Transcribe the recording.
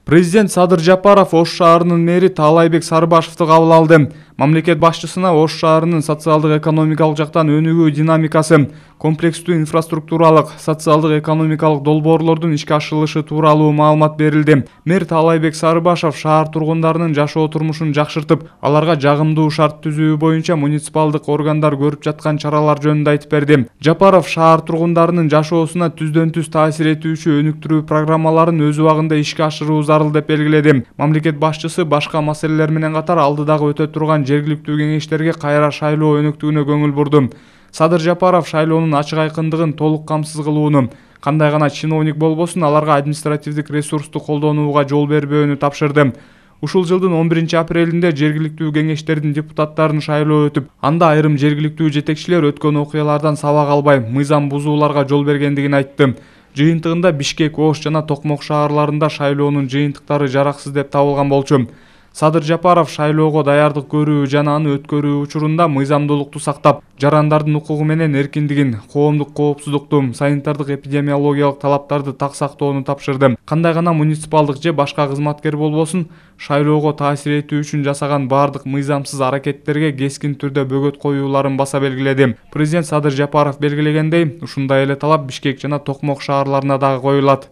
Президент Садыр Жапаров Ош шаарынын мэри Таалайбек Сарыбашевди кабыл алды. Мамлекет башчысына Ош шаарынын социалдык экономикалык жактан өнүгүү динамикасы, комплекстүү инфраструктуралык, социалдык экономикалык долбоорлордун ишке ашырылышы тууралуу маалымат берилди. Мэр Таалайбек Сарыбашев шаар тургундарынын жашоо турмушун жакшыртып, аларга жагымдуу шарт түзүү боюнча муниципалдык органдар көрүп жаткан чаралар жөнүндө айтып берди. Жапаров шаар тургундарынын жашоосуна түздөн түз таасир этүүчү өнүктүрүү программаларын өз убагында ишке ашыруу зарыл деп белгиледи. Мамлекет башчысы башка маселелер менен катар алдыдагы өтө турган жергиликтүү кеңештерге кайра шайлоо өнүктүгүнө көңүл бурду. Садыр Жапаров шайлоонун ачык айкындыгын толук камсыз кылууну, кандай гана чиновник болбосун аларга административдик ресурсту колдонууга жол бербөөнү тапшырды. Ушул жылдын 11-апрелинде жергиликтүү кеңештердин депутаттарын шайлоо өтүп, анда айрым жергиликтүү жетекчилер өткөн окуялардан сабак албай, мыйзам бузууларга жол бергендигин айтты. Жыйынтыгында Бишкек, Ош жана Токмок шаарларында шайлоонун жыйынтыктары жараксыз деп табылган болчу. Садыр Жапаров шайлоого даярдык көрүү жана аны өткөрүү учурунда мыйзамдуулукту сактап, жарандардын укугу менен эркиндигин, коомдук коопсуздукту, санитардык эпидемиологиялык талаптарды так сактоону тапшырды. Кандай гана муниципалдык же башка кызматкер болбосун, шайлоого таасир этүү үчүн жасаган бардык мыйзамсыз аракеттерге кескин түрдө бөгөт коюуларын баса белгиледи. Президент Садыр Жапаров белгилегендей, ушундай эле талап Бишкек жана Токмок шаарларына дагы коюлат.